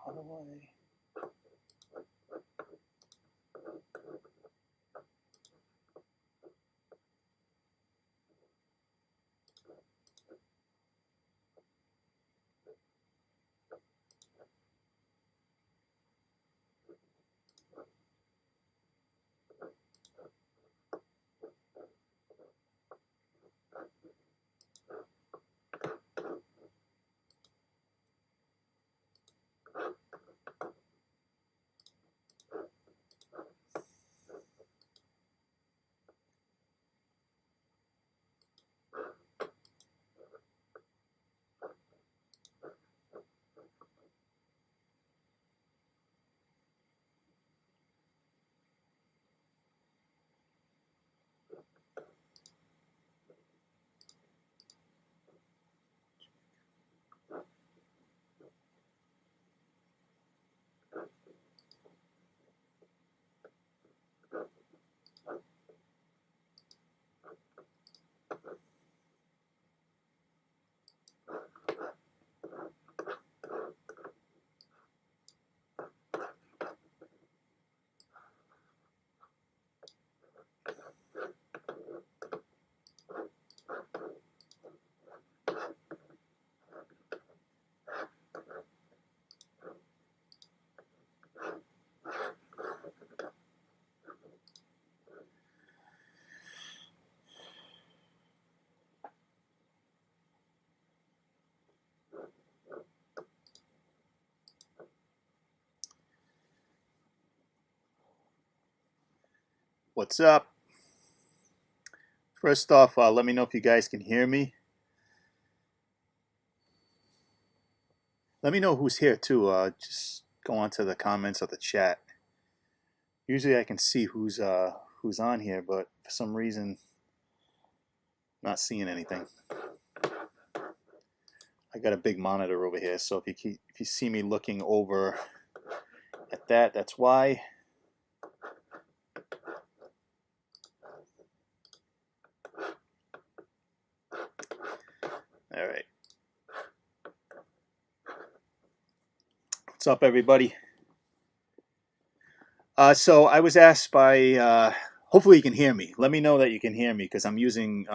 All the way. What's up? First off, let me know if you guys can hear me. Let me know who's here too. Just go on to the comments of the chat. Usually I can see who's on here, but for some reason, not seeing anything. I got a big monitor over here, so if you see me looking over at that, that's why. All right. What's up, everybody? So I was asked by, hopefully you can hear me. Let me know that you can hear me because I'm using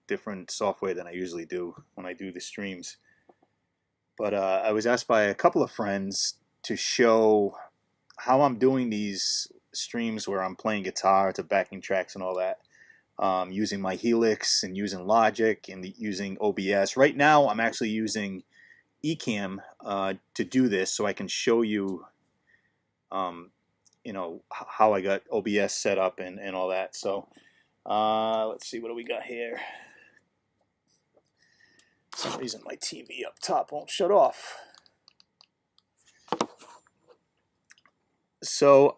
different software than I usually do when I do the streams. But I was asked by a couple of friends to show how I'm doing these streams where I'm playing guitar to backing tracks and all that, using my Helix and using Logic and using OBS. Right now I'm actually using Ecamm to do this so I can show you you know, how I got OBS set up and all that. So let's see, what do we got here? For some reason my TV up top won't shut off. So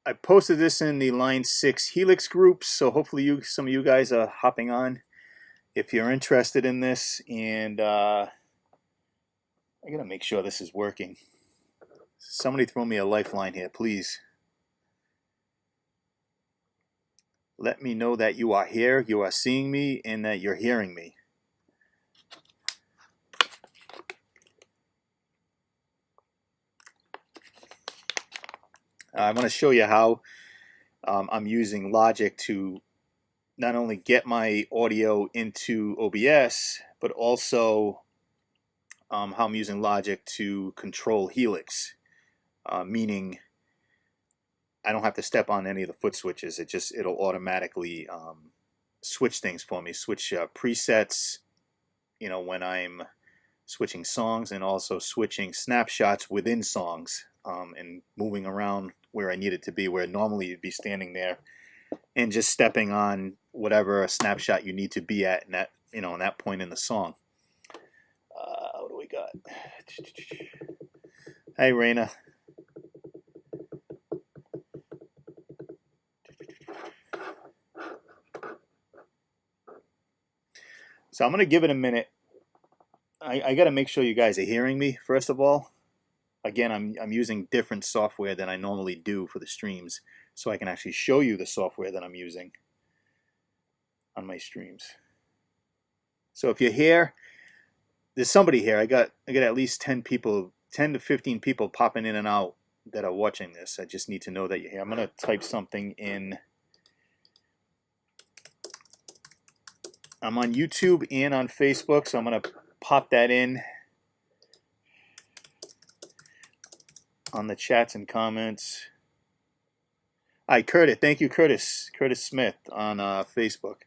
I posted this in the Line 6 Helix group, so hopefully some of you guys are hopping on if you're interested in this. And I gotta make sure this is working. Somebody throw me a lifeline here, please. Let me know that you are here, you are seeing me, and that you're hearing me. I want to show you how I'm using Logic to not only get my audio into OBS, but also how I'm using Logic to control Helix, meaning I don't have to step on any of the foot switches. It'll automatically switch things for me, switch presets, you know, when I'm switching songs, and also switching snapshots within songs, and moving around where I need it to be, where normally you'd be standing there and just stepping on whatever snapshot you need to be at in that, you know, in that point in the song. What do we got? Hey, Raina. So I'm gonna give it a minute. I got to make sure you guys are hearing me first of all. Again, I'm using different software than I normally do for the streams, so I can actually show you the software that I'm using on my streams. So if you're here, there's somebody here. I got at least 10 people, 10 to 15 people popping in and out that are watching this. I just need to know that you're here. I'm gonna type something in. I'm on YouTube and on Facebook, so I'm gonna pop that in on the chats and comments. Hi, Curtis. Thank you, Curtis. Curtis Smith on Facebook.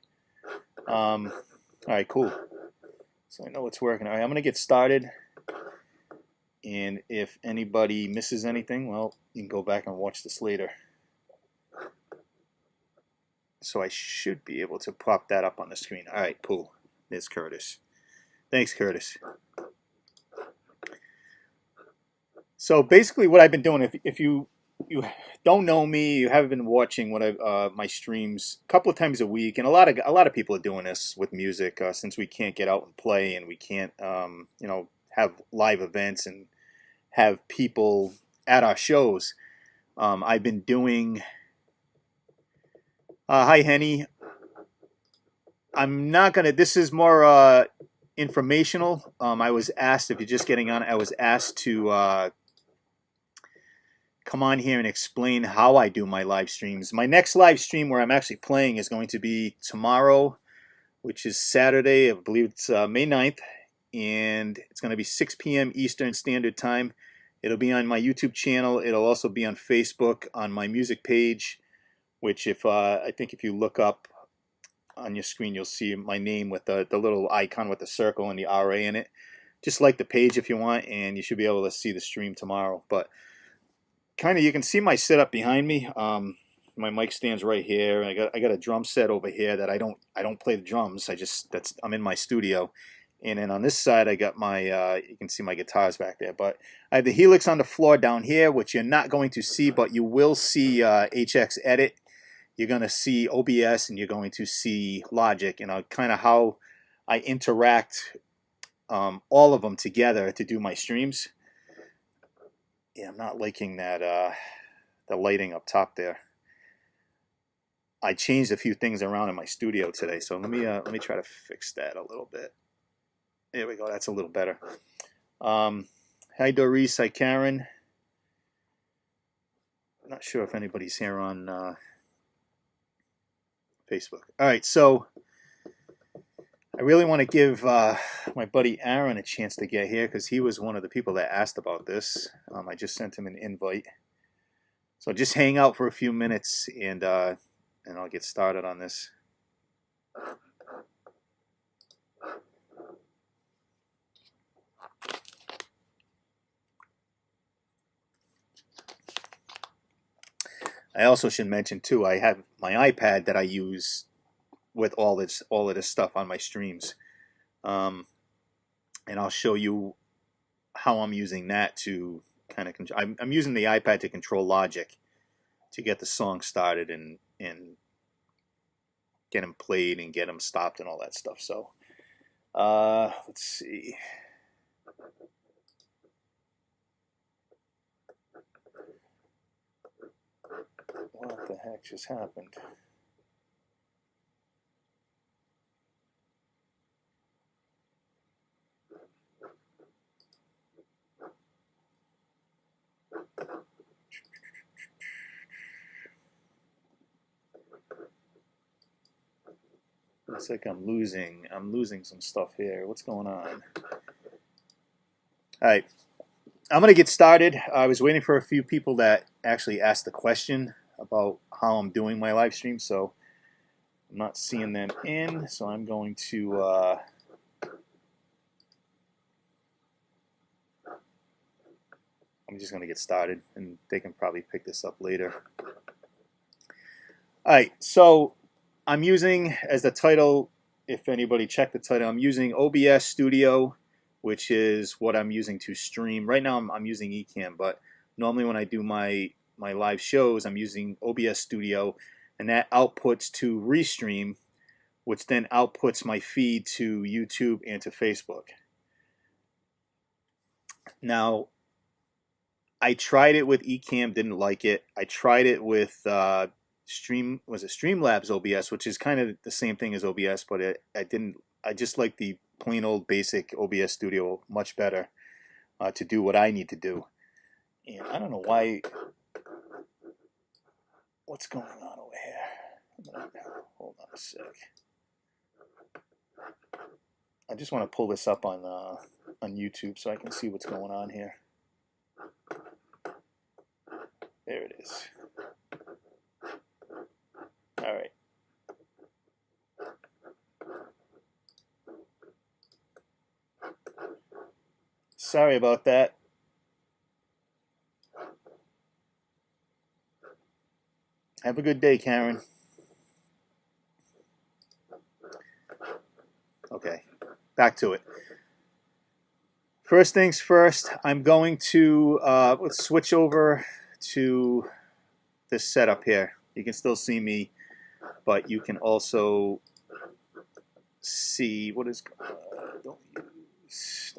All right, cool. So I know it's working. All right, I'm going to get started. And if anybody misses anything, well, you can go back and watch this later. So I should be able to pop that up on the screen. All right, cool. There's Curtis. Thanks, Curtis. So basically what I've been doing, if you don't know me, you haven't been watching what my streams a couple of times a week, and a lot of people are doing this with music since we can't get out and play, and we can't you know, have live events and have people at our shows. I've been doing. Hi, Henny. I'm not gonna. This is more informational. I was asked, if you're just getting on, I was asked to come on here and explain how I do my live streams. My next live stream where I'm actually playing is going to be tomorrow, which is Saturday. I believe it's May 9th, and it's going to be 6 p.m. Eastern Standard Time. It'll be on my YouTube channel. It'll also be on Facebook on my music page, which I think if you look up on your screen, you'll see my name with the little icon with the circle and the RA in it. just like the page if you want, and you should be able to see the stream tomorrow. But kind of, you can see my setup behind me. My mic stands right here. I got a drum set over here that I don't play the drums. I'm in my studio, and then on this side I got my you can see my guitars back there. But I have the Helix on the floor down here, which you're not going to see, but you will see HX Edit. You're going to see OBS, and you're going to see Logic, and kind of how I interact all of them together to do my streams. Yeah, I'm not liking that the lighting up top there. I changed a few things around in my studio today, so let me try to fix that a little bit. There we go. That's a little better. Hi Doris. Hi Karen. I'm not sure if anybody's here on Facebook. All right, so I really want to give my buddy Aaron a chance to get here because he was one of the people that asked about this. I just sent him an invite. So just hang out for a few minutes, and I'll get started on this. I also should mention too, I have my iPad that I use with all of this stuff on my streams, and I'll show you how I'm using that to kind of control. I'm using the iPad to control Logic to get the song started and get them played and get them stopped and all that stuff. So let's see. What the heck just happened? Looks like I'm losing some stuff here. What's going on? All right, I'm gonna get started. I was waiting for a few people that actually asked the question about how I'm doing my live stream, so I'm not seeing them in. So I'm going to I'm just gonna get started, and they can probably pick this up later. All right, so I'm using, as the title, if anybody checked the title, I'm using OBS Studio, which is what I'm using to stream. Right now I'm using Ecamm, but normally when I do my live shows, I'm using OBS Studio, and that outputs to Restream, which then outputs my feed to YouTube and to Facebook. Now, I tried it with Ecamm, didn't like it. I tried it with Labs OBS, which is kind of the same thing as OBS, but I just like the plain old basic OBS Studio much better to do what I need to do. And I don't know what's going on over here. Hold on a sec. I just want to pull this up on YouTube so I can see what's going on here. There it is. All right. Sorry about that. Have a good day, Karen. Okay, back to it. First things first, I'm going to let's switch over to this setup here. You can still see me, but you can also see what is don't use.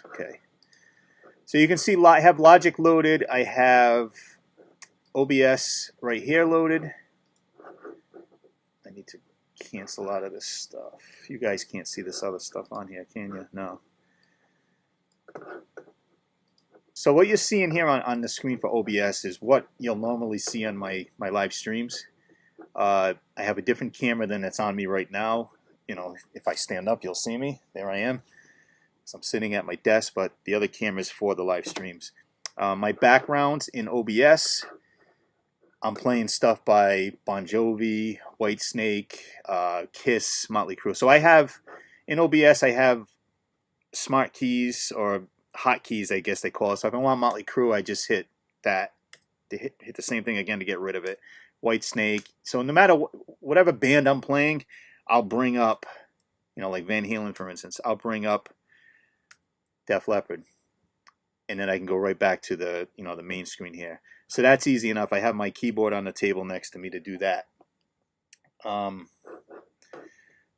Okay, so you can see I have Logic loaded. I have OBS right here loaded. I need to cancel out of this stuff. You guys can't see this other stuff on here, can you? No. So what you're seeing here on the screen for OBS is what you'll normally see on my live streams. I have a different camera than that's on me right now. You know, if I stand up, you'll see me. There I am. So I'm sitting at my desk, but the other camera is for the live streams. My backgrounds in OBS, I'm playing stuff by Bon Jovi, Whitesnake, Kiss, Motley Crue. So I have, in OBS, I have smart keys or hotkeys, I guess they call it. So if I want Motley Crue, I just hit that. To hit the same thing again to get rid of it. White Snake. So no matter whatever band I'm playing, I'll bring up, you know, like Van Halen, for instance. I'll bring up Def Leppard, and then I can go right back to the, you know, the main screen here. So that's easy enough. I have my keyboard on the table next to me to do that.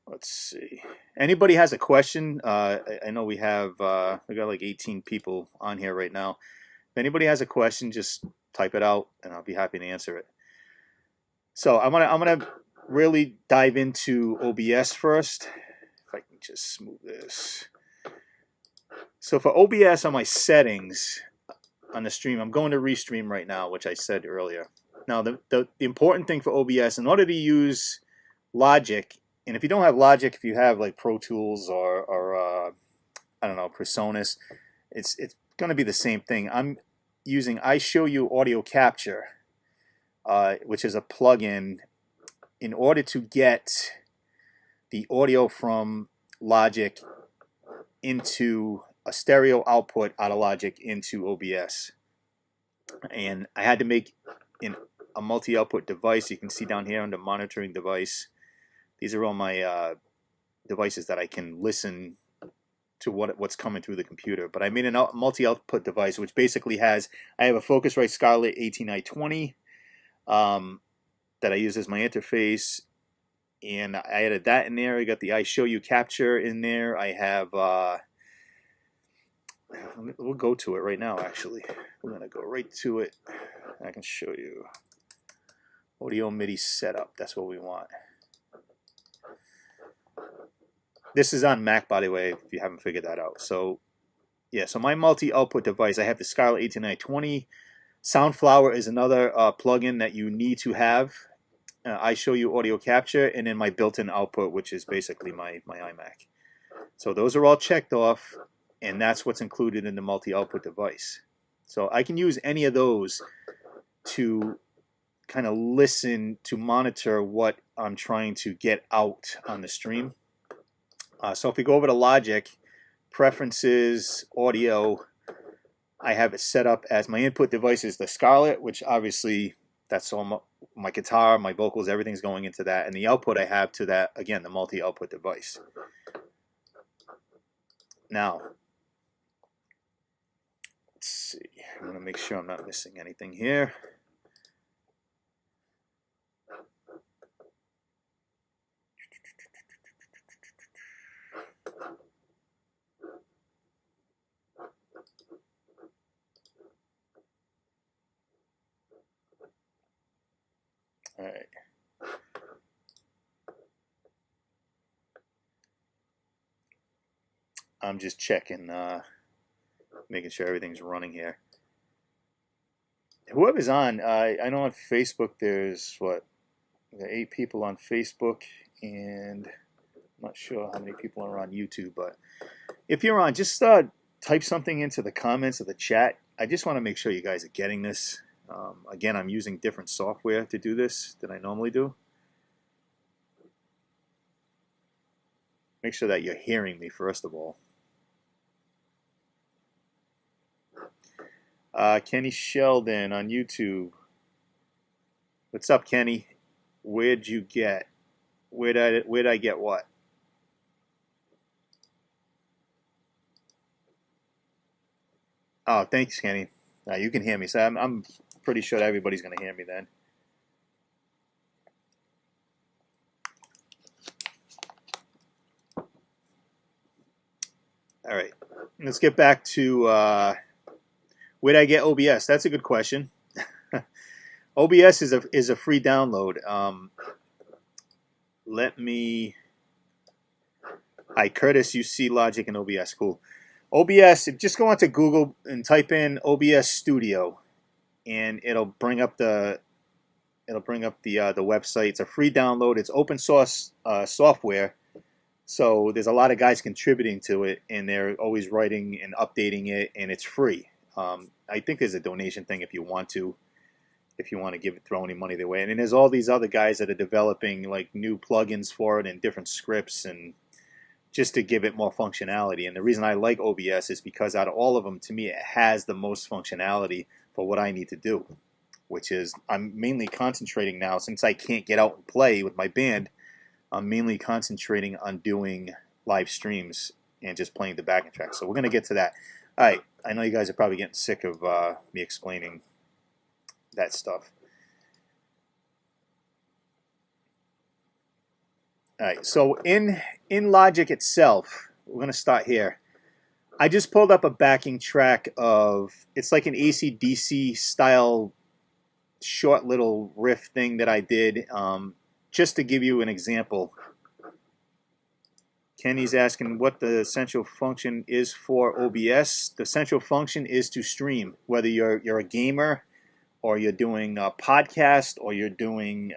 Let's see. Anybody has a question? I know we got like 18 people on here right now. If anybody has a question, just type it out, and I'll be happy to answer it. So I'm gonna really dive into OBS first. If I can just move this. So for OBS on my settings on the stream, I'm going to restream right now, which I said earlier. Now the important thing for OBS, in order to use Logic, and if you don't have Logic, if you have like Pro Tools or I don't know, Presonus, it's going to be the same thing. I'm using I Show You Audio Capture, which is a plugin in order to get the audio from Logic into a stereo output out of Logic into OBS. And I had to make a multi-output device. You can see down here under monitoring device. These are all my devices that I can listen to what's coming through the computer. But I made a multi-output device, which basically has, I have a Focusrite Scarlett 18920 that I use as my interface, and I added that in there. I got the I Show You Capture in there. I have, we'll go to it right now, actually. We're going to go right to it. I can show you audio MIDI setup. That's what we want. This is on Mac, by the way, if you haven't figured that out. So, yeah, so my multi-output device, I have the Scarlett 18920. Soundflower is another plugin that you need to have. I Show You Audio Capture, and then my built-in output, which is basically my iMac. So those are all checked off, and that's what's included in the multi-output device. So I can use any of those to kind of listen, to monitor what I'm trying to get out on the stream. So if we go over to Logic, Preferences, Audio, I have it set up as my input device is the Scarlett, which obviously that's all my guitar, my vocals, everything's going into that. And the output I have to that, again, the multi-output device. Now, let's see. I'm going to make sure I'm not missing anything here. All right. I'm just checking, making sure everything's running here. Whoever's on, I know on Facebook there's, what, there are 8 people on Facebook, and I'm not sure how many people are on YouTube, but if you're on, just type something into the comments of the chat. I just want to make sure you guys are getting this. Again, I'm using different software to do this than I normally do. Make sure that you're hearing me, first of all. Kenny Sheldon on YouTube. What's up, Kenny? Where'd you get? Where'd I get what? Oh, thanks, Kenny. You can hear me, so I'm pretty sure everybody's going to hear me then. All right, let's get back to where did I get OBS? That's a good question. OBS is a free download. Let me. Hi, Curtis. You see Logic and OBS. Cool. OBS. Just go onto Google and type in OBS Studio, and it'll bring up the website. It's a free download. It's open source software. So there's a lot of guys contributing to it, and they're always writing and updating it, and it's free. I think there's a donation thing if you want to throw any money their way. And then there's all these other guys that are developing like new plugins for it and different scripts, and just to give it more functionality. And the reason I like OBS is because out of all of them, to me, it has the most functionality for what I need to do, which is I'm mainly concentrating now, since I can't get out and play with my band, I'm mainly concentrating on doing live streams and just playing the backing track. So we're going to get to that. All right, I know you guys are probably getting sick of me explaining that stuff. All right, so in Logic itself, we're going to start here. I just pulled up a backing track of, it's like an AC/DC style short little riff thing that I did, just to give you an example. Kenny's asking what the central function is for OBS. The central function is to stream, whether you're a gamer or you're doing a podcast or you're doing,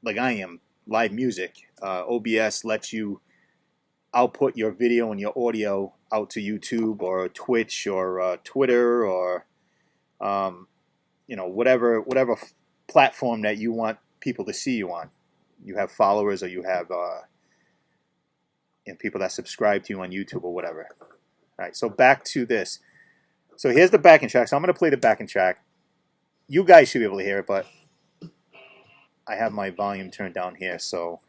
like I am, live music. OBS lets you output your video and your audio out to YouTube or Twitch or Twitter or whatever platform that you want people to see you on. You have followers or you have people that subscribe to you on YouTube or whatever. All right, so back to this. So here's the backing track. So I'm going to play the backing track. You guys should be able to hear it, but I have my volume turned down here, so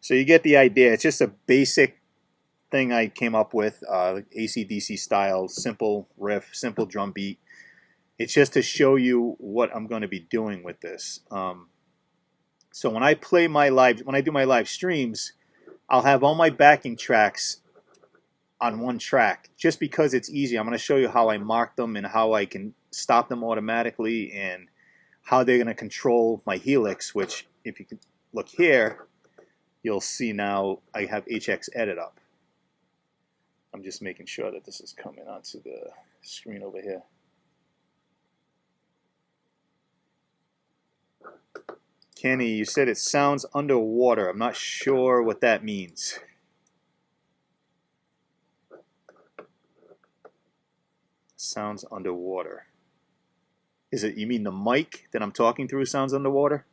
you get the idea. It's just a basic thing I came up with, AC/DC style, simple riff, simple drum beat. It's just to show you what I'm going to be doing with this. So when I do my live streams, I'll have all my backing tracks on one track, just because it's easy. I'm going to show you how I mark them and how I can stop them automatically and how they're going to control my Helix, which if you can look here, you'll see now I have HX Edit up. I'm just making sure that this is coming onto the screen over here. Kenny, you said it sounds underwater. I'm not sure what that means. Sounds underwater. Is it, you mean the mic that I'm talking through sounds underwater?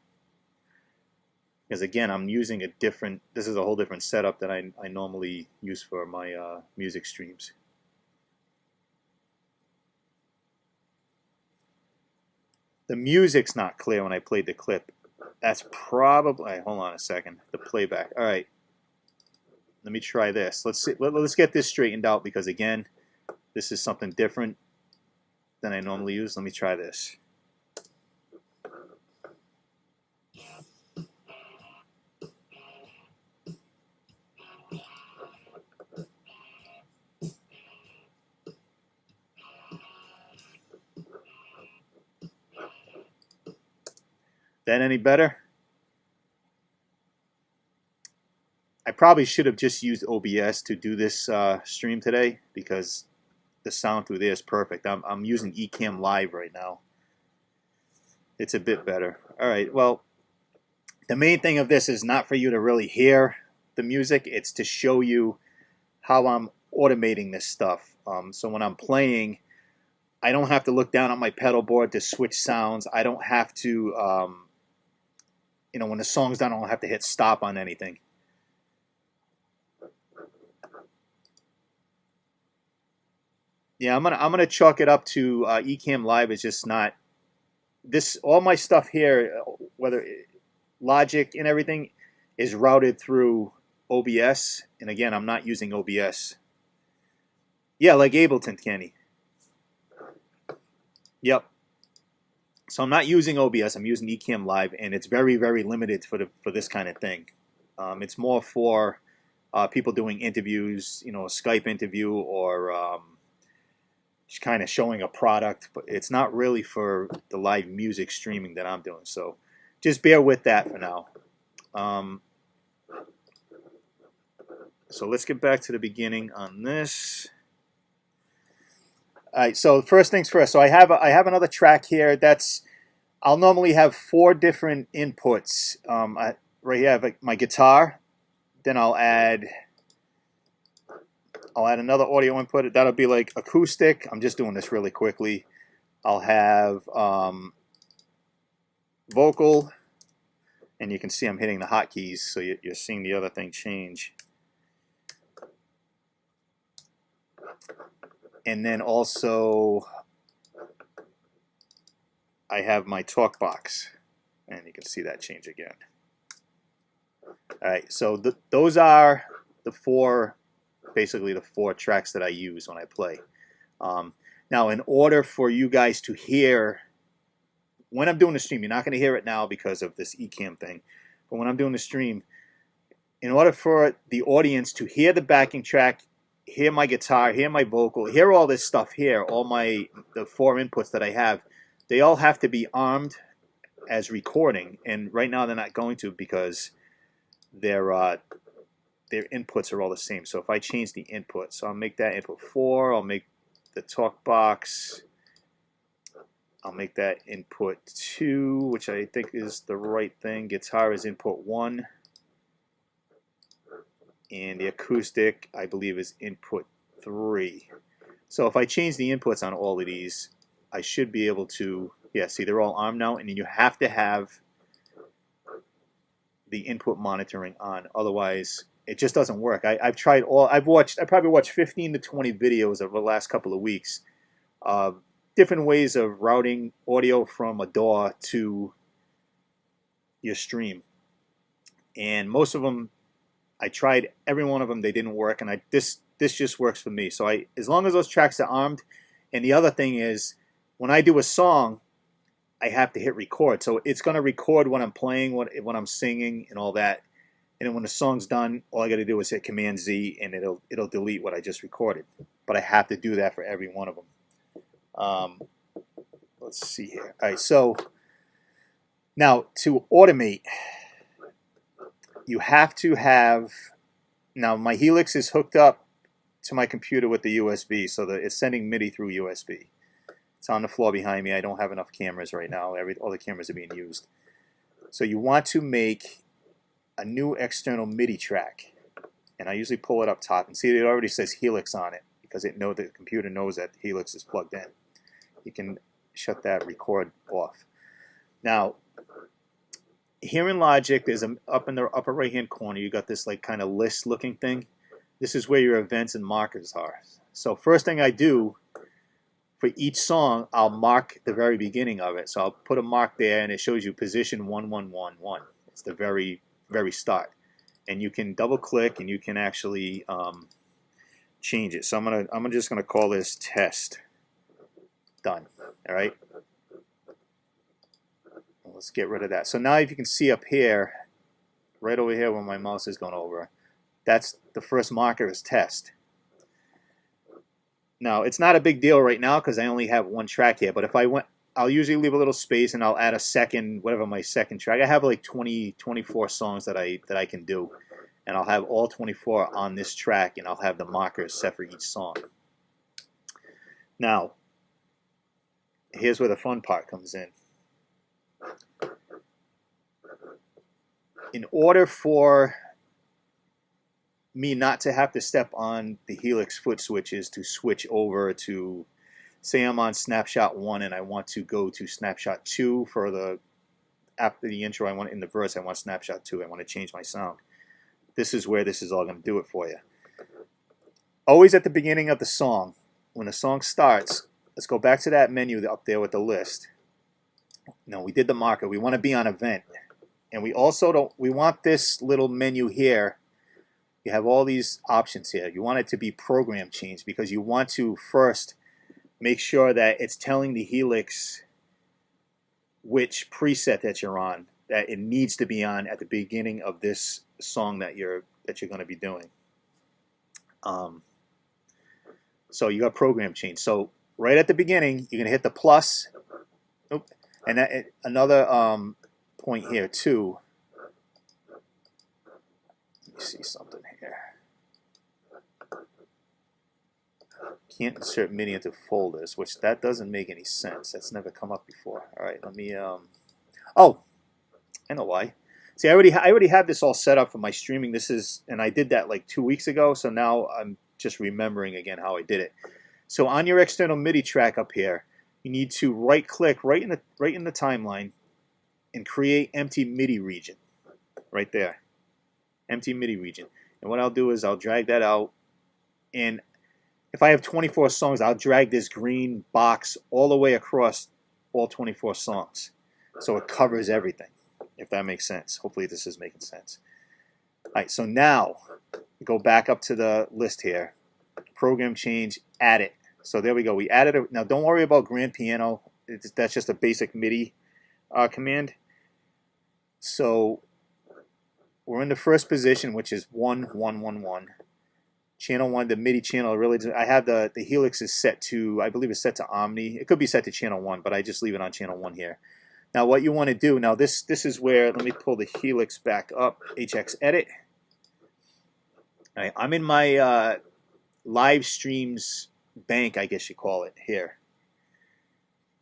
Because again, I'm using a different, this is a whole different setup that I normally use for my music streams. The music's not clear when I played the clip. That's probably, hold on a second, the playback. All right, let me try this. Let's see, let's get this straightened out, because again, this is something different than I normally use. Let me try this. That any better? I probably should have just used OBS to do this stream today, because the sound through there is perfect. I'm using Ecamm Live right now. It's a bit better. All right, well, the main thing of this is not for you to really hear the music. It's to show you how I'm automating this stuff. So when I'm playing, I don't have to look down at my pedal board to switch sounds. I don't have to, when the song's done, I don't have to hit stop on anything. Yeah, I'm gonna chalk it up to Ecamm Live is just not this. All my stuff here, whether Logic and everything, is routed through OBS, and again, I'm not using OBS. Yeah, like Ableton, Kenny. Yep. So I'm not using OBS. I'm using Ecamm Live, and it's very, very limited for this kind of thing. It's more for people doing interviews, a Skype interview, or just kind of showing a product. But it's not really for the live music streaming that I'm doing. So just bear with that for now. So let's get back to the beginning on this. All right, so first things first. So I have another track here. I'll normally have 4 different inputs. Right here I have my guitar. Then I'll add another audio input. That'll be like acoustic. I'm just doing this really quickly. I'll have vocal, and you can see I'm hitting the hotkeys, so you're seeing the other thing change. And then also I have my talk box, and you can see that change again. All right, so those are the four, basically the four tracks that I use when I play. Now, in order for you guys to hear, when I'm doing the stream, you're not going to hear it now because of this Ecamm thing, but when I'm doing the stream, in order for the audience to hear the backing track, hear my guitar, hear my vocal, hear all this stuff here, all the four inputs that I have, they all have to be armed as recording, and right now they're not going to because their inputs are all the same. So if I change the input, so I'll make that input 4, I'll make the talk box, I'll make that input 2, which I think is the right thing. Guitar is input 1, and the acoustic, I believe, is input 3. So if I change the inputs on all of these, I should be able to, yeah, see, they're all armed now, and then you have to have the input monitoring on, otherwise it just doesn't work. I've tried all, I probably watched 15 to 20 videos over the last couple of weeks, different ways of routing audio from a DAW to your stream, and most of them, I tried every one of them, they didn't work, and this just works for me. So as long as those tracks are armed, and the other thing is, when I do a song, I have to hit record, so it's going to record when I'm playing, when I'm singing, and all that. And then when the song's done, all I got to do is hit Command Z, and it'll delete what I just recorded. But I have to do that for every one of them. Let's see here. All right, so now to automate, you have to have. Now my Helix is hooked up to my computer with the USB, so that it's sending Midi through USB. It's on the floor behind me. I don't have enough cameras right now. All the cameras are being used. So you want to make a new external Midi track, and I usually pull it up top, and see it already says Helix on it because the computer knows that Helix is plugged in. You can shut that record off. Now, here in Logic, there's up in the upper right hand corner, you got this like kind of list looking thing. This is where your events and markers are. So first thing I do, for each song, I'll mark the very beginning of it. So I'll put a mark there, and it shows you position 1111. It's the very start, and you can double click, and you can actually change it. So I'm just gonna call this test. Done. All right. Let's get rid of that. So now, if you can see up here, right over here where my mouse is going over, that's the first marker is test. Now, it's not a big deal right now because I only have one track here, but if I went, I'll usually leave a little space, and I'll add a second, whatever my second track. I have like 24 songs that I can do, and I'll have all 24 on this track, and I'll have the markers set for each song. Now, here's where the fun part comes in. In order for me not to have to step on the Helix foot switches to switch over to, say I'm on snapshot 1 and I want to go to snapshot 2 for after the intro, I want in the verse, I want snapshot 2, I want to change my sound. This is where this is all going to do it for you. Always at the beginning of the song, when the song starts, let's go back to that menu up there with the list. No, we did the marker. We want to be on event. And we also we want this little menu here. You have all these options here. You want it to be program change because you want to first make sure that it's telling the Helix which preset that you're on, that it needs to be on at the beginning of this song that you're going to be doing. So you got program change. So right at the beginning, you're going to hit the plus. Oop, and another point here too. Let me see something here. Can't insert Midi into folders, which that doesn't make any sense. That's never come up before. All right, let me. Oh, I know why. See, I already have this all set up for my streaming. This is, and I did that like 2 weeks ago. So now I'm just remembering again how I did it. So on your external Midi track up here, you need to right-click right in the timeline, and create empty MIDI region right there. Empty MIDI region. And what I'll do is I'll drag that out, and if I have 24 songs, I'll drag this green box all the way across all 24 songs, so it covers everything, if that makes sense. Hopefully this is making sense. All right, so now go back up to the list here, program change, add it. So there we go, we added it. Now don't worry about grand piano, that's just a basic MIDI command. So we're in the first position, which is 1 1 1 1. Channel 1, the MIDI channel, really, I have the Helix is set to, I believe it's set to Omni. It could be set to channel 1, but I just leave it on channel 1 here. Now what you want to do, now this is where, let me pull the Helix back up, HX Edit. All right, I'm in my live streams bank, I guess you call it, here.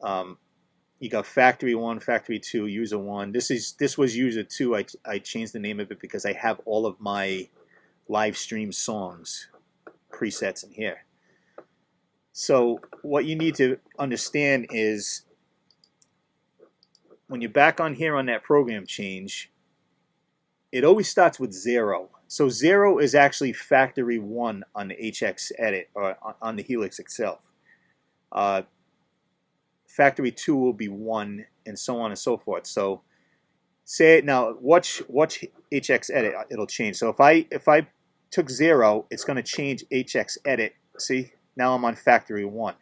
You got Factory 1, Factory 2, User 1. This was User 2. I changed the name of it because I have all of my live stream songs presets in here. So what you need to understand is when you're back on here on that program change, it always starts with 0. So 0 is actually Factory 1 on the HX Edit, or on the Helix itself. Factory 2 will be 1, and so on and so forth. So say it now, watch HX Edit, it'll change. So if I took 0, it's going to change HX Edit. See, now I'm on Factory 1.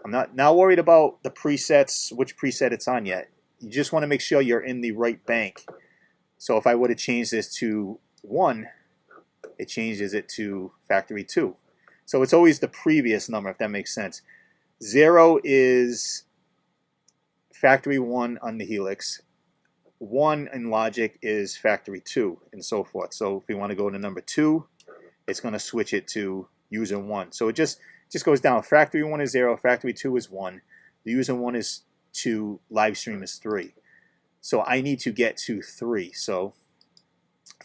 I'm not now worried about the presets, which preset it's on yet. You just want to make sure you're in the right bank. So if I would have changed this to 1, it changes it to Factory 2. So it's always the previous number, if that makes sense. 0 is Factory 1 on the Helix. 1 in Logic is Factory 2, and so forth. So if we want to go to number 2, it's going to switch it to User 1. So it just goes down. Factory 1 is 0, Factory 2 is 1, the User 1 is 2, Live Stream is 3. So I need to get to 3. So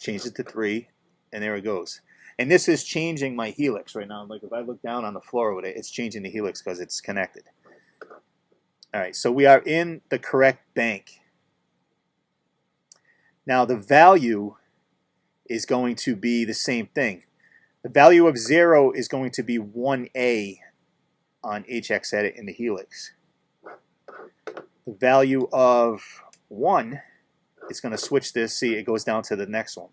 change it to 3, and there it goes. And this is changing my Helix right now. Like if I look down on the floor with it, it's changing the Helix because it's connected. All right, so we are in the correct bank. Now the value is going to be the same thing. The value of 0 is going to be 1A on HX Edit in the Helix. The value of 1, it's going to switch this. See, it goes down to the next one.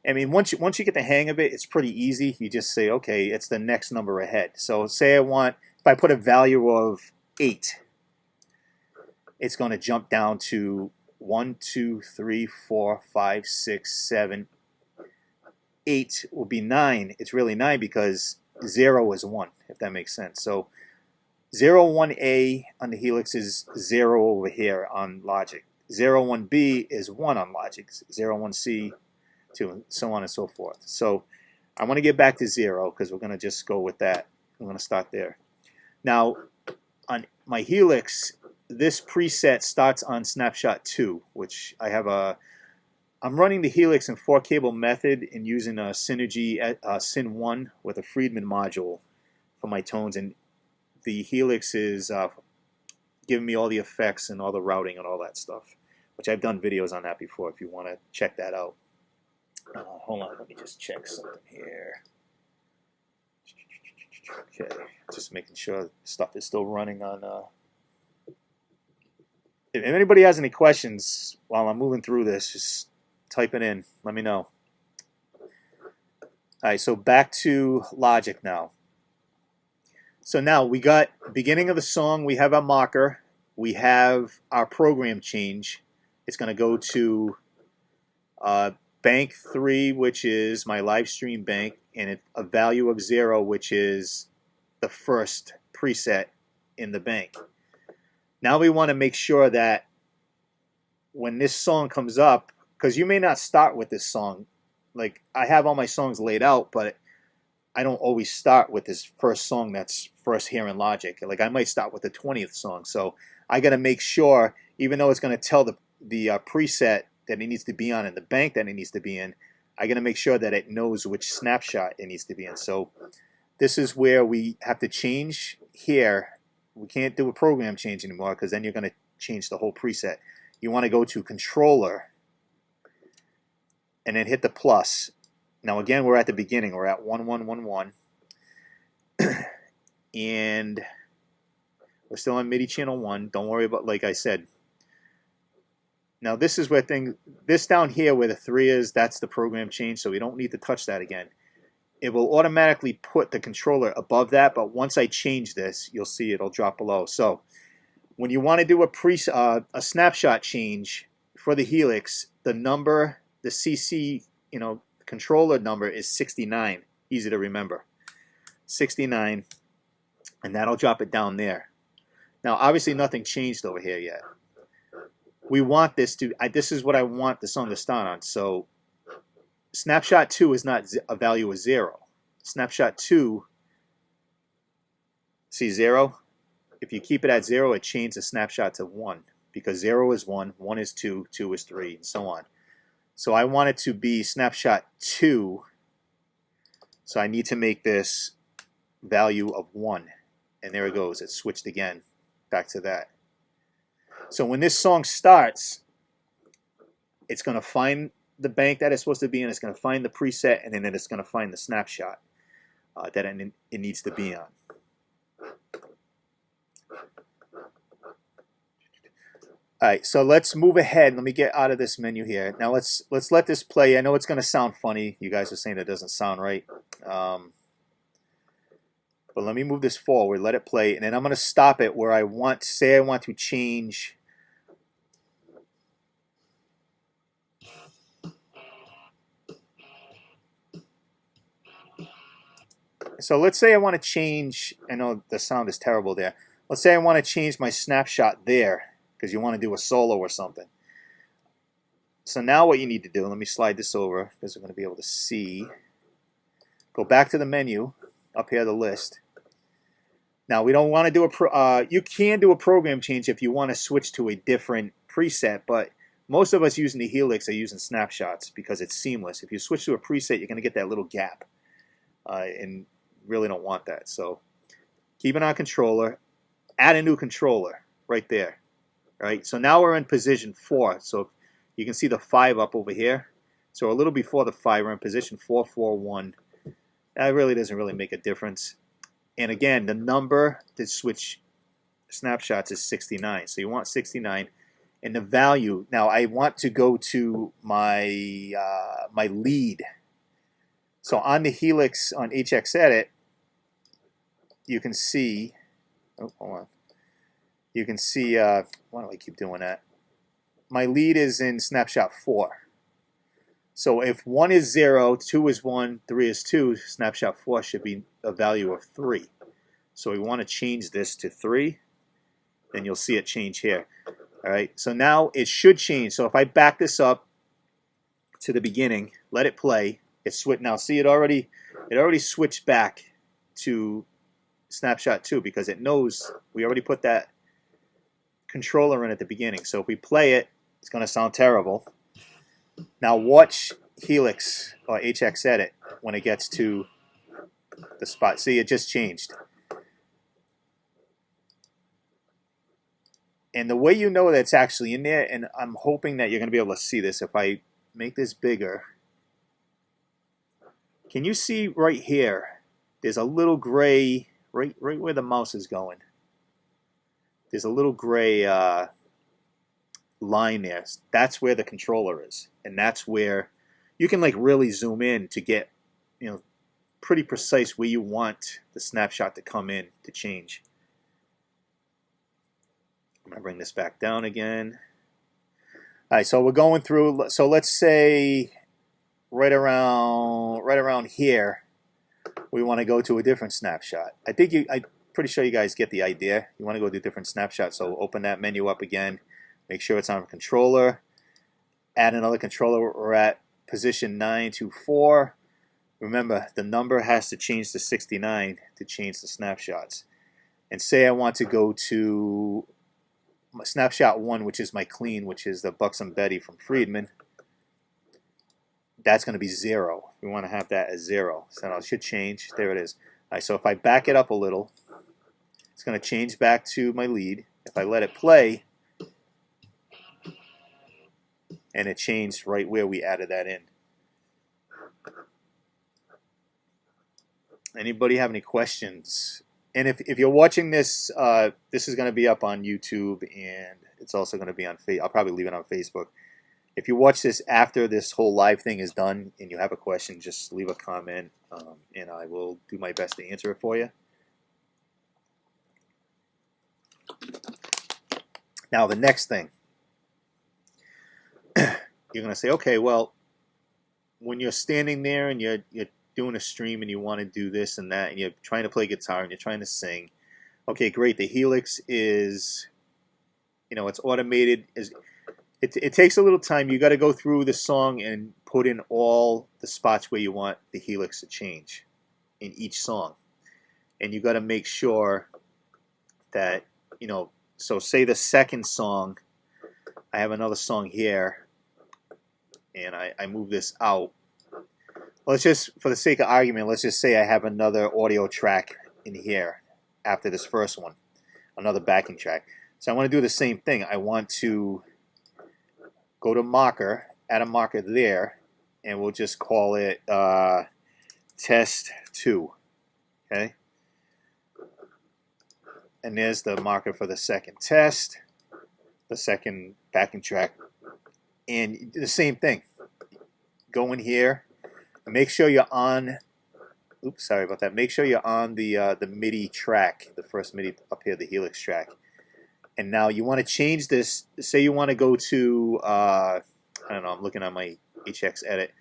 I mean, once you get the hang of it, it's pretty easy. You just say, okay, it's the next number ahead. So say if I put a value of 8, it's going to jump down to 1, 2, 3, 4, 5, 6, 7, 8 will be 9. It's really 9 because 0 is 1, if that makes sense. So 0, 1A on the Helix is 0 over here on Logic. 0, 1B is 1 on Logic. 0, 1C, 2, and so on and so forth. So I want to get back to 0 because we're going to just go with that. I'm going to start there. Now, on my Helix, this preset starts on snapshot 2, which I have I'm running the Helix in 4-cable method and using a Synergy Syn 1 with a Friedman module for my tones, and the Helix is giving me all the effects and all the routing and all that stuff, which I've done videos on that before if you want to check that out. Hold on, let me just check something here. Okay, just making sure stuff is still running on. If anybody has any questions while I'm moving through this, just type it in. Let me know. All right, so back to Logic now. So now we got beginning of the song. We have our marker. We have our program change. It's going to go to bank 3, which is my live stream bank, and a value of 0, which is the first preset in the bank. Now we want to make sure that when this song comes up, because you may not start with this song, like I have all my songs laid out, but I don't always start with this first song that's first here in Logic. Like I might start with the 20th song. So I got to make sure, even though it's going to tell the preset that it needs to be on in the bank that it needs to be in, I got to make sure that it knows which snapshot it needs to be in. So this is where we have to change here. We can't do a program change anymore because then you're going to change the whole preset. You want to go to controller and then hit the plus. Now again, we're at the beginning. We're at 1111. And we're still on MIDI channel 1. Don't worry about, like I said. Now this is where this down here where the 3 is, that's the program change, so we don't need to touch that again. It will automatically put the controller above that, but once I change this, you'll see it'll drop below. So when you want to do a snapshot change for the Helix, the number, the CC, controller number is 69. Easy to remember. 69, and that'll drop it down there. Now, obviously, nothing changed over here yet. We want this to, this is what I want the song to start on. So, snapshot 2 is not a value of 0. Snapshot 2, see 0? If you keep it at 0, it changes the snapshot to 1. Because 0 is 1, 1 is 2, 2 is 3, and so on. So I want it to be snapshot 2. So I need to make this value of 1. And there it goes. It switched again. Back to that. So when this song starts, it's going to find the bank that it's supposed to be in. It's going to find the preset, and then it's going to find the snapshot that it needs to be on. All right, so let's move ahead. Let me get out of this menu here. Now let's let this play. I know it's going to sound funny. You guys are saying that doesn't sound right. But let me move this forward. Let it play, and then I'm going to stop it where I want. Say I want to change. So let's say I want to change. I know the sound is terrible there. Let's say I want to change my snapshot there because you want to do a solo or something. So now what you need to do, let me slide this over because we're going to be able to see. Go back to the menu, up here the list. Now we don't want to do you can do a program change if you want to switch to a different preset, but most of us using the Helix are using snapshots because it's seamless. If you switch to a preset, you're going to get that little gap, and really don't want that. So keep it on controller, add a new controller right there. Right, so now we're in position 4. So you can see the 5 up over here. So a little before the 5, we're in position 4, 4, 1. That really doesn't really make a difference. And again, the number to switch snapshots is 69. So you want 69. And the value, now I want to go to my my lead. So on the Helix on HX Edit, you can see, oh, hold on. You can see, why do I keep doing that? My lead is in snapshot 4. So if 1 is 0, 2 is 1, 3 is 2, snapshot 4 should be a value of 3. So we want to change this to 3. Then you'll see it change here. All right, so now it should change. So if I back this up to the beginning, let it play, it switched. Now see, it already switched back to snapshot 2 because it knows we already put that controller in at the beginning. So if we play it, it's going to sound terrible. Now watch Helix or HX Edit when it gets to the spot. See, it just changed. And the way you know that it's actually in there, and I'm hoping that you're going to be able to see this if I make this bigger. Can you see right here? There's a little gray, right where the mouse is going. There's a little gray line there. That's where the controller is, and that's where you can like really zoom in to get, pretty precise where you want the snapshot to come in to change. I'm gonna bring this back down again. All right, so we're going through. So let's say right around here, we want to go to a different snapshot. I'm pretty sure you guys get the idea. You want to go to a different snapshot, so open that menu up again. Make sure it's on controller. Add another controller. We're at position 9 to 4. Remember, the number has to change to 69 to change the snapshots. And say I want to go to my snapshot 1, which is my clean, which is the Buxom Betty from Friedman. That's going to be 0. We want to have that as 0. So it should change. There it is. All right, so if I back it up a little, it's going to change back to my lead. If I let it play, and it changed right where we added that in. Anybody have any questions? And if you're watching this, this is going to be up on YouTube, and it's also going to be on Facebook. I'll probably leave it on Facebook. If you watch this after this whole live thing is done and you have a question, just leave a comment, and I will do my best to answer it for you. Now, the next thing, you're going to say, okay, well, when you're standing there and you're doing a stream and you want to do this and that, and you're trying to play guitar and you're trying to sing, okay, great. The Helix is, it's automated. It takes a little time. You got to go through the song and put in all the spots where you want the Helix to change in each song, and you got to make sure that, so say the second song, I have another song here, and I move this out. Let's just, for the sake of argument, let's just say I have another audio track in here after this first one, another backing track. So I want to do the same thing. I want to go to marker, add a marker there, and we'll just call it test 2. Okay? And there's the marker for the second test, the second backing track. And the same thing. Go in here. Make sure you're on, oops, sorry about that. Make sure you're on the Midi track, the first Midi up here, the Helix track. And now you want to change this. Say you want to go to, I don't know, I'm looking at my HX edit.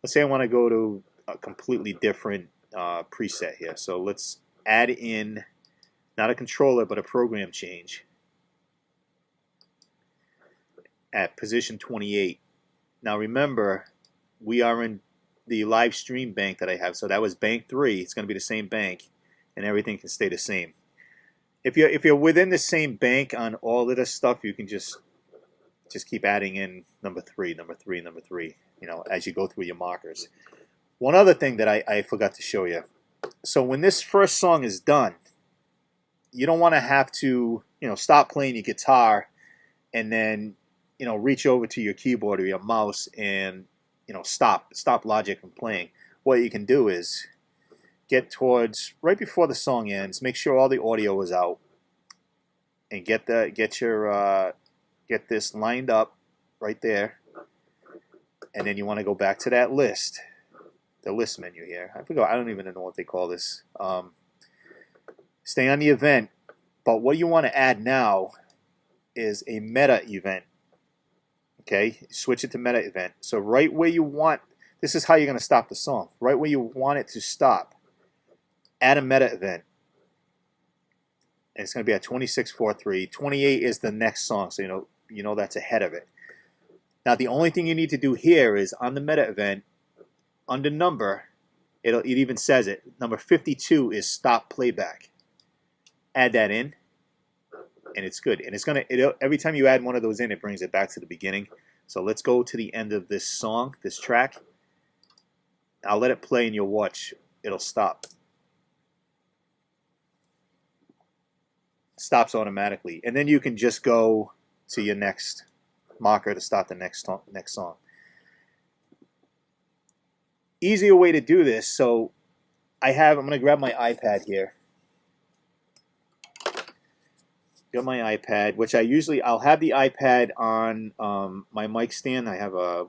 Let's say I want to go to a completely different preset here. So let's add in, not a controller, but a program change at position 28. Now remember, we are in the live stream bank that I have. So that was bank 3. It's going to be the same bank, and everything can stay the same. If you're within the same bank on all of this stuff, you can just keep adding in number 3, number 3, number 3, as you go through your markers. One other thing that I forgot to show you. So when this first song is done, you don't want to have to, stop playing your guitar and then, reach over to your keyboard or your mouse and, stop Logic from playing. What you can do is get towards right before the song ends, make sure all the audio is out, and get this lined up right there, and then you want to go back to that list, the list menu here. I forgot. I don't even know what they call this. Stay on the event, but what you want to add now is a meta event. Okay, switch it to meta event. So right where you want, this is how you're going to stop the song. Right where you want it to stop, add a meta event. And it's going to be at 26.43. 28 is the next song, so you know that's ahead of it. Now the only thing you need to do here is on the meta event, under number, it even says it. Number 52 is stop playback. Add that in, and it's good. And it's gonna every time you add one of those in, it brings it back to the beginning. So let's go to the end of this song, this track. I'll let it play and you'll watch. It'll stop. Stops automatically, and then you can just go to your next marker to start the next song. Easier way to do this. So I'm going to grab my iPad here. Got my iPad, which I'll have the iPad on my mic stand. I have I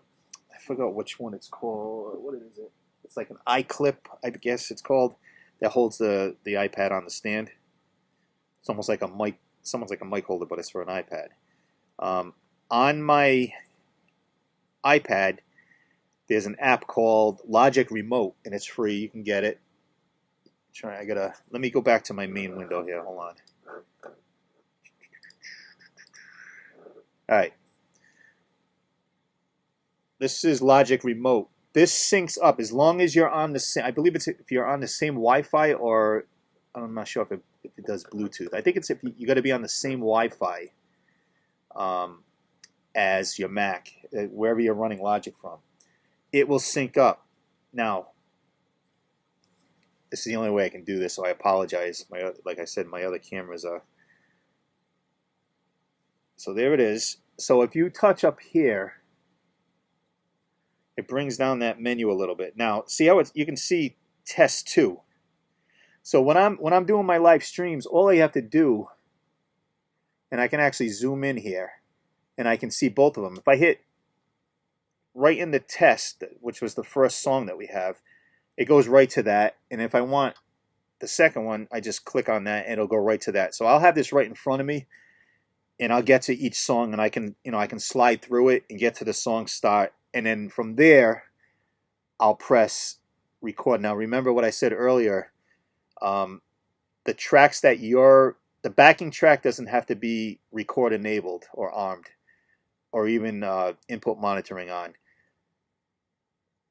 forgot which one it's called. What is it? It's like an iClip, I guess it's called, that holds the iPad on the stand. It's almost like a mic, someone's like a mic holder, but it's for an iPad. On my iPad, there's an app called Logic Remote, and it's free. You can get it. Let me go back to my main window here. Hold on. All right. This is Logic Remote. This syncs up as long as you're on the same. I believe it's if you're on the same Wi-Fi, or I'm not sure if it does Bluetooth. I think it's if you got to be on the same Wi-Fi as your Mac, wherever you're running Logic from. It will sync up. Now, this is the only way I can do this, so I apologize. Like I said, my other cameras are. So there it is. So if you touch up here, it brings down that menu a little bit. Now, see how you can see test 2. So when I'm doing my live streams, all I have to do, and I can actually zoom in here, and I can see both of them. If I hit right in the test, which was the first song that we have, it goes right to that. And if I want the second one, I just click on that and it'll go right to that. So I'll have this right in front of me, and I'll get to each song, and I can slide through it and get to the song start, and then from there I'll press record. Now remember what I said earlier, the tracks that the backing track doesn't have to be record enabled or armed or even input monitoring on.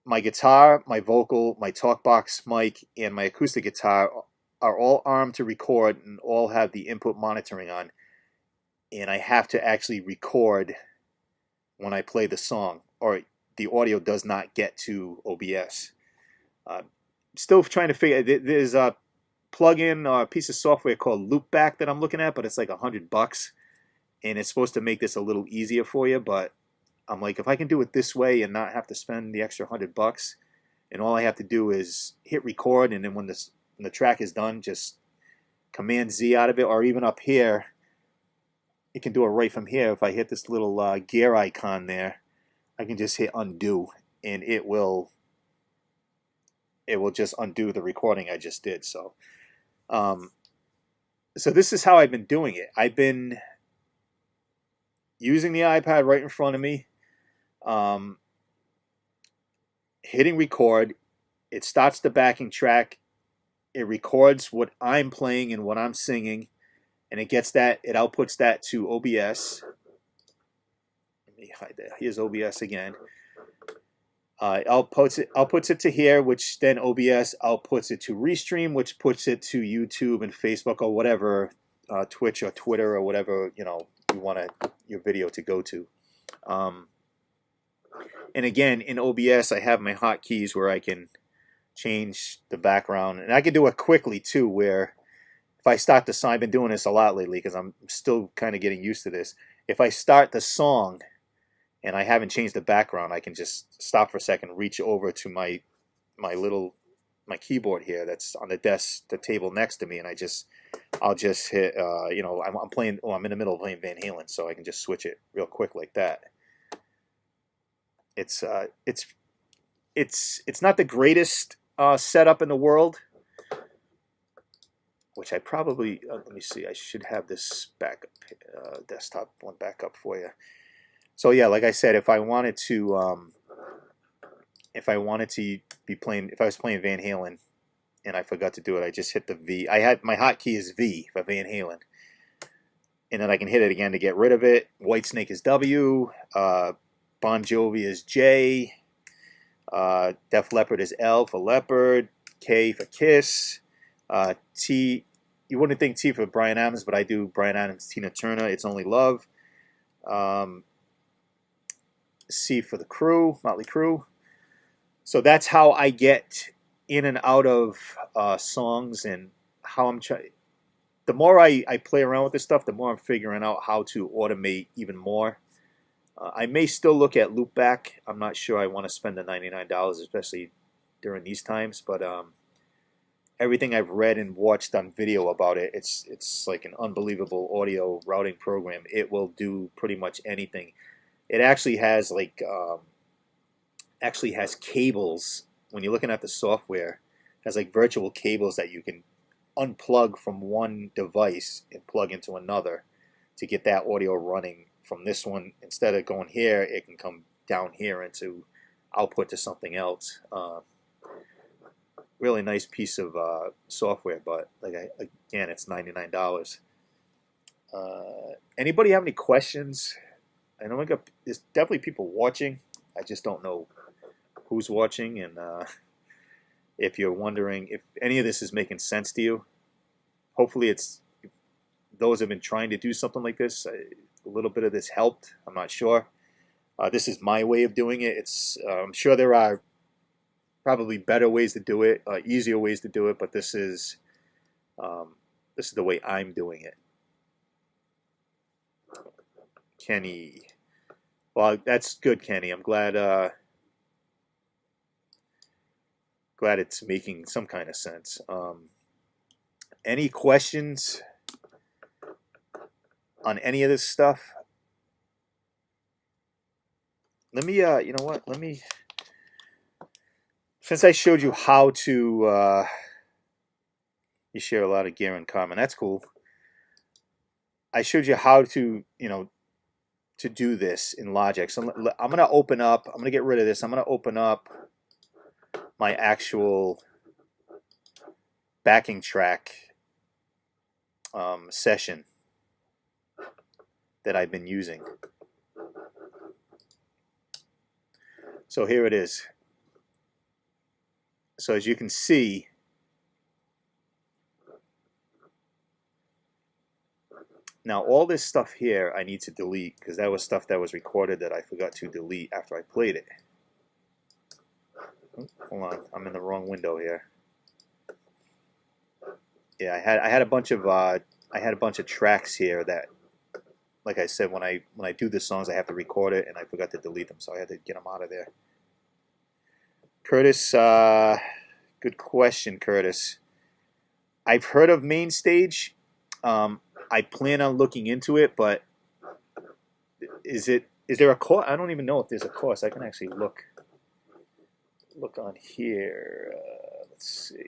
My guitar, my vocal, my talkbox mic, and my acoustic guitar are all armed to record and all have the input monitoring on. And I have to actually record when I play the song, or the audio does not get to OBS. Still trying to figure. There's a plug-in or a piece of software called Loopback that I'm looking at, but it's like $100, and it's supposed to make this a little easier for you. But I'm like, if I can do it this way and not have to spend the extra $100, and all I have to do is hit record, and then when the track is done, just Command Z out of it, or even up here, you can do it right from here. If I hit this little gear icon there, I can just hit undo, and it will just undo the recording I just did. So, so this is how I've been doing it. I've been using the iPad right in front of me, hitting record. It starts the backing track. It records what I'm playing and what I'm singing, and it outputs that to OBS. Let me hide that. Here's OBS again. Outputs it to here, which then OBS outputs it to Restream, which puts it to YouTube and Facebook or whatever, Twitch or Twitter or whatever you want your video to go to. And again, in OBS, I have my hotkeys where I can change the background, and I can do it quickly too. Where if I start the song, I've been doing this a lot lately because I'm still kind of getting used to this. If I start the song and I haven't changed the background, I can just stop for a second, reach over to my keyboard here that's on the desk, the table next to me, and I'll just hit, I'm playing, I'm in the middle of playing Van Halen, so I can just switch it real quick like that. It's not the greatest setup in the world, which I probably, let me see, I should have this backup, desktop one back up for you. So yeah, like I said, if I wanted to be playing, if I was playing Van Halen and I forgot to do it, I just hit the V. My hotkey is V for Van Halen, and then I can hit it again to get rid of it. Whitesnake is W, Bon Jovi is J, Def Leppard is L for Leopard, K for Kiss, T. You wouldn't think T for Bryan Adams, but I do Bryan Adams, Tina Turner. It's Only Love. C for the Crew, Motley Crue. So that's how I get in and out of songs, and how I'm trying. The more I play around with this stuff, the more I'm figuring out how to automate even more. I may still look at Loopback. I'm not sure I want to spend the $99, especially during these times. But everything I've read and watched on video about it, it's like an unbelievable audio routing program. It will do pretty much anything. It actually has cables. When you're looking at the software, it has like virtual cables that you can unplug from one device and plug into another to get that audio running from this one. Instead of going here, it can come down here into output to something else. Really nice piece of software, but again, it's $99. Anybody have any questions? I know there's definitely people watching. I just don't know who's watching, and if you're wondering if any of this is making sense to you. Hopefully it's, those who have been trying to do something like this, a little bit of this helped. I'm not sure. This is my way of doing it. I'm sure there are probably better ways to do it, easier ways to do it, but this is the way I'm doing it. Kenny. Well, that's good, Kenny. I'm glad glad it's making some kind of sense. Any questions on any of this stuff? Let me, you know what? Let me, since I showed you how to, you share a lot of gear in common. That's cool. I showed you how to, to do this in Logic. So I'm going to open up, I'm going to get rid of this. I'm going to open up my actual backing track session that I've been using. So here it is. So as you can see, now all this stuff here I need to delete because that was stuff that was recorded that I forgot to delete after I played it. Hold on, I'm in the wrong window here. Yeah, I had a bunch of tracks here that, like I said, when I do the songs I have to record it and I forgot to delete them, so I had to get them out of there. Curtis, good question, Curtis. I've heard of MainStage. I plan on looking into it, but is there a course? I don't even know if there's a course. I can actually look on here. Let's see.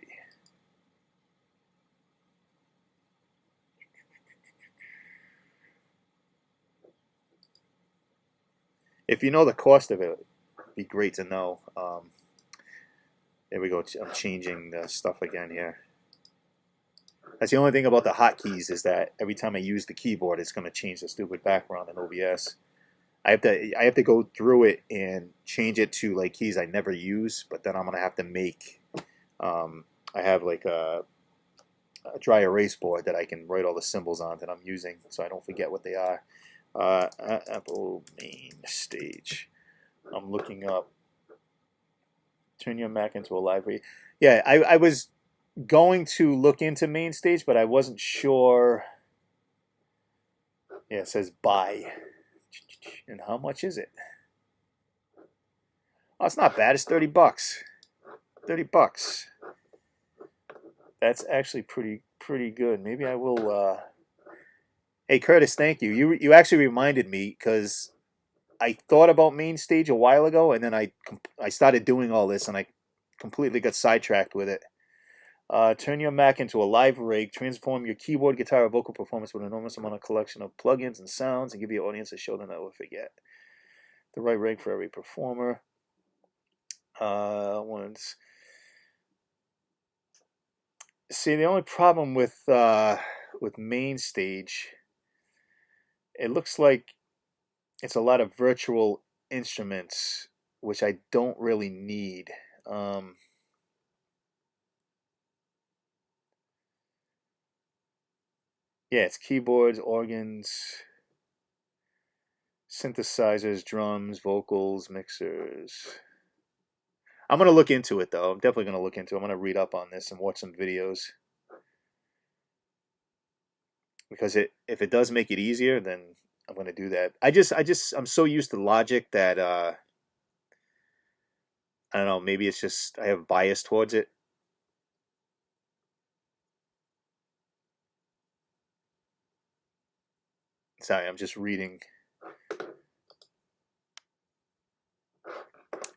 If you know the cost of it, it'd be great to know. There we go. I'm changing the stuff again here. That's the only thing about the hotkeys is that every time I use the keyboard, it's going to change the stupid background in OBS. I have to go through it and change it to like keys I never use, but then I'm going to have to make. I have like a dry erase board that I can write all the symbols on that I'm using, so I don't forget what they are. Apple MainStage. I'm looking up. Turn your Mac into a library. Yeah, I was going to look into MainStage, but I wasn't sure. Yeah, it says buy. And how much is it? Oh, it's not bad. It's 30 bucks. 30 bucks. That's actually pretty good. Maybe I will. Hey, Curtis, thank you. You actually reminded me because I thought about MainStage a while ago, and then I started doing all this, and I completely got sidetracked with it. Turn your Mac into a live rig. Transform your keyboard, guitar, or vocal performance with an enormous amount of collection of plugins and sounds, and give your audience a show they'll never forget. The right rig for every performer. Once. See, the only problem with MainStage, it looks like it's a lot of virtual instruments, which I don't really need. Yeah, it's keyboards, organs, synthesizers, drums, vocals, mixers. I'm going to look into it, though. I'm definitely going to look into it. I'm going to read up on this and watch some videos. Because if it does make it easier, then I'm going to do that. I'm so used to Logic that, I don't know, maybe it's just I have bias towards it. Sorry, I'm just reading.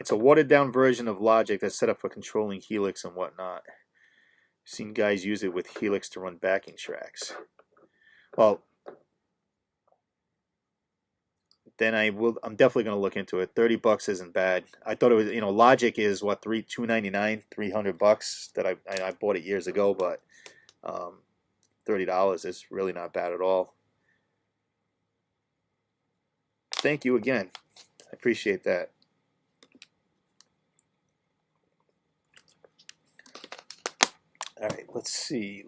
It's a watered down version of Logic that's set up for controlling Helix and whatnot. I've seen guys use it with Helix to run backing tracks. Well, then I'm definitely going to look into it. 30 bucks isn't bad. I thought it was, Logic is what, $299, 300 bucks that I bought it years ago, but $30 is really not bad at all. Thank you again. I appreciate that. All right, let's see.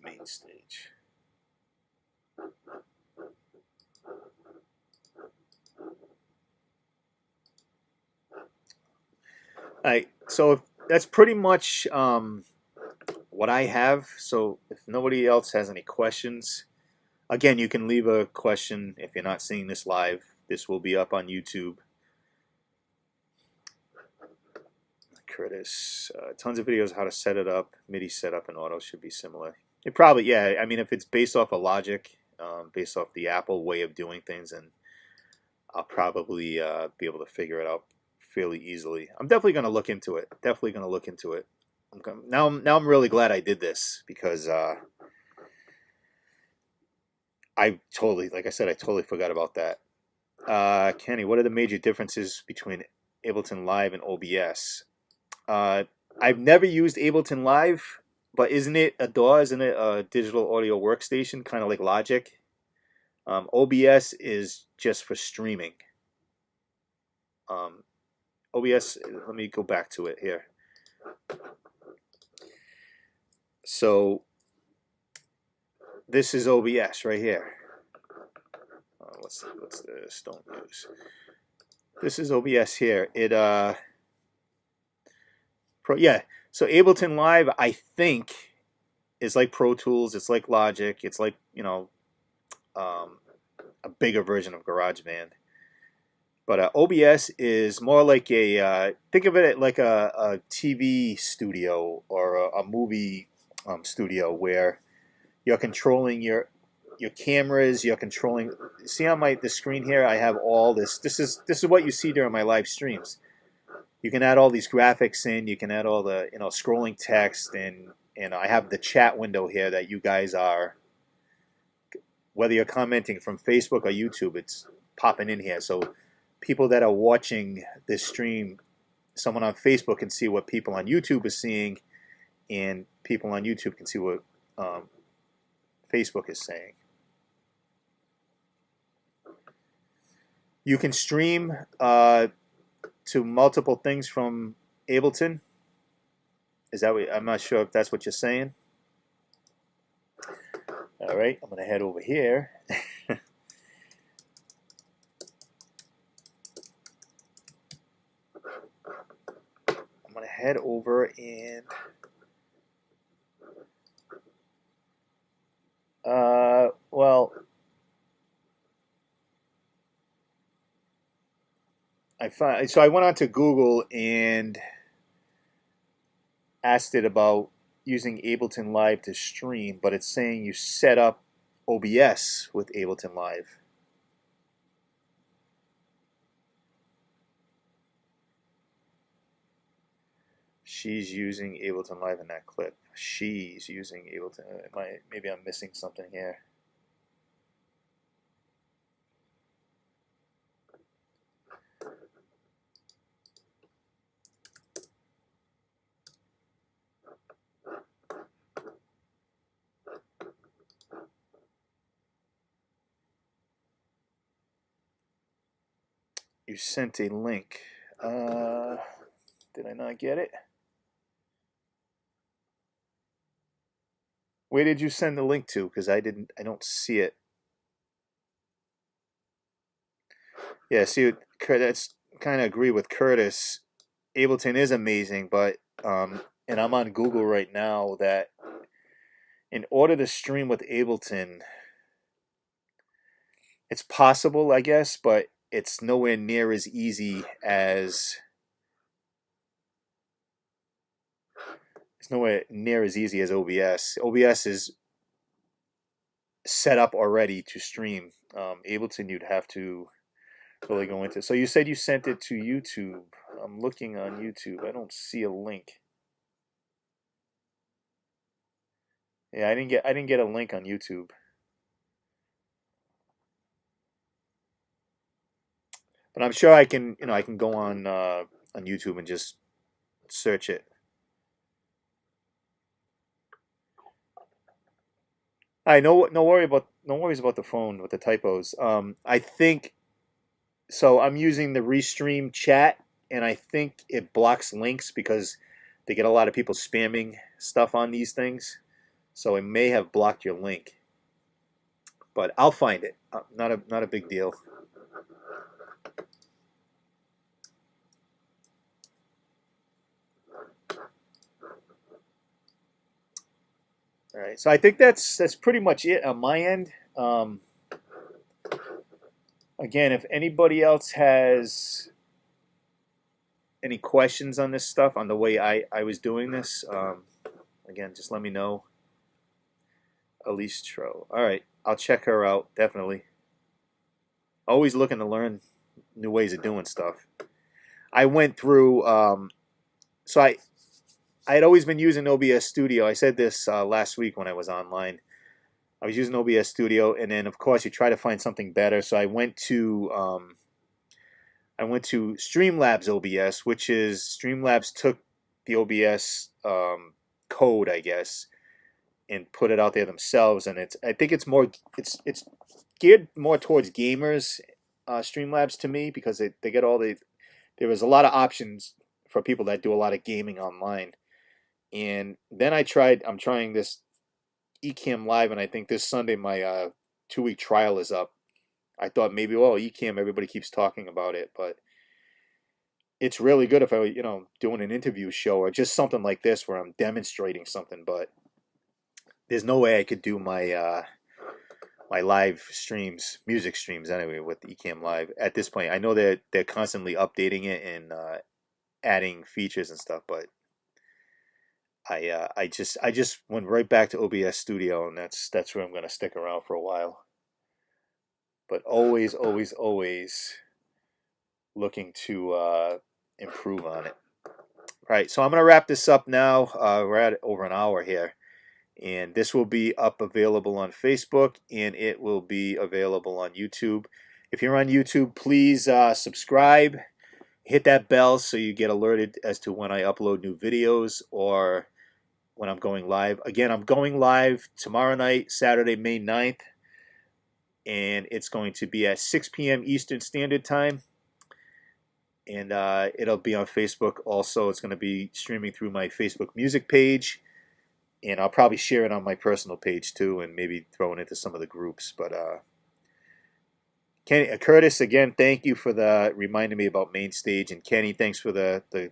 MainStage. All right, so that's pretty much what I have. So if nobody else has any questions, Again, you can leave a question if you're not seeing this live. This will be up on YouTube. Curtis, tons of videos how to set it up. Midi setup and auto should be similar. It probably, yeah. I mean, if it's based off of Logic, based off the Apple way of doing things, and I'll probably be able to figure it out fairly easily. I'm definitely going to look into it. Definitely going to look into it. Now I'm really glad I did this because I totally, like I said, I totally forgot about that. Kenny, what are the major differences between Ableton Live and OBS? I've never used Ableton Live, but isn't it a DAW? Isn't it a digital audio workstation, kind of like Logic? OBS is just for streaming. OBS, let me go back to it here. So this is OBS right here. What's this? Don't use. This is OBS here. Yeah. So Ableton Live, I think, is like Pro Tools. It's like Logic. It's like, you know, a bigger version of GarageBand. But OBS is more like a, think of it like a TV studio or a movie studio where you're controlling your cameras, you're controlling. See on the screen here, I have all this. This is what you see during my live streams. You can add all these graphics in. You can add all the scrolling text, and I have the chat window here that you guys are. Whether you're commenting from Facebook or YouTube, it's popping in here. So people that are watching this stream, someone on Facebook can see what people on YouTube are seeing, and people on YouTube can see what Facebook is saying. You can stream to multiple things from Ableton. Is that what, I'm not sure if that's what you're saying. All right, I'm going to head over here. I'm going to head over and well, so I went on to Google and asked it about using Ableton Live to stream, but it's saying you set up OBS with Ableton Live. She's using Ableton Live in that clip. She's using Ableton. Maybe I'm missing something here. You sent a link. Did I not get it? Where did you send the link to? Because I don't see it. Yeah, see, that's kind of agree with Curtis. Ableton is amazing, but and I'm on Google right now that in order to stream with Ableton, it's possible, I guess, but it's nowhere near as easy as OBS. OBS is set up already to stream. Ableton, you'd have to really go into. So you said you sent it to YouTube. I'm looking on YouTube. I don't see a link. Yeah, I didn't get a link on YouTube. But I'm sure I can, I can go on YouTube and just search it. I know, no worries about the phone with the typos. I think so. I'm using the Restream chat, and I think it blocks links because they get a lot of people spamming stuff on these things. So it may have blocked your link, but I'll find it. Not a big deal. All right, so I think that's pretty much it on my end. Again, if anybody else has any questions on this stuff, on the way I was doing this, again, just let me know. Elise Tro. All right, I'll check her out, definitely. Always looking to learn new ways of doing stuff. I went through, so I had always been using OBS Studio. I said this last week when I was online. I was using OBS Studio, and then of course you try to find something better. So I went to Streamlabs OBS, which is Streamlabs took the OBS code, I guess, and put it out there themselves. And I think it's geared more towards gamers. Streamlabs to me, because they get there was a lot of options for people that do a lot of gaming online. And then I'm trying this Ecamm Live, and I think this Sunday my 2-week trial is up. I thought maybe, well, Ecamm, everybody keeps talking about it, but it's really good if I, doing an interview show or just something like this where I'm demonstrating something. But there's no way I could do my my live streams, music streams anyway, with Ecamm Live at this point. I know that they're constantly updating it and adding features and stuff, but I just went right back to OBS Studio, and that's where I'm gonna stick around for a while. But always, always, always looking to improve on it. Right, so I'm gonna wrap this up now. We're at over an hour here, and this will be available on Facebook, and it will be available on YouTube. If you're on YouTube, please subscribe, hit that bell so you get alerted as to when I upload new videos or when I'm going live. Again, I'm going live tomorrow night, Saturday, May 9th, and it's going to be at 6 p.m. Eastern Standard Time, and it'll be on Facebook also. It's going to be streaming through my Facebook music page, and I'll probably share it on my personal page too, and maybe throw it into some of the groups. But Kenny, Curtis, again, thank you for reminding me about Main Stage, and Kenny, thanks for the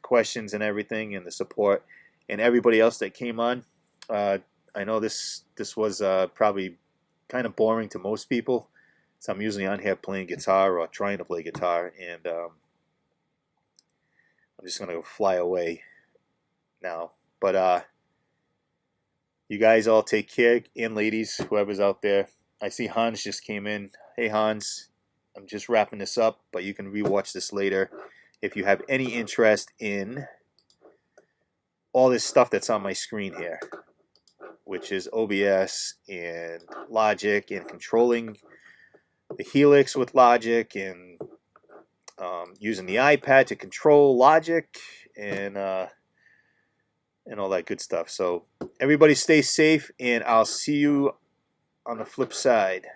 questions and everything, and the support. And everybody else that came on. I know this was probably kind of boring to most people, so I'm usually on here playing guitar or trying to play guitar, and I'm just going to fly away now. But you guys all take care, and ladies, whoever's out there. I see Hans just came in. Hey Hans, I'm just wrapping this up, but you can rewatch this later if you have any interest in all this stuff that's on my screen here, which is OBS and Logic and controlling the Helix with Logic and using the iPad to control Logic and all that good stuff. So everybody stay safe, and I'll see you on the flip side.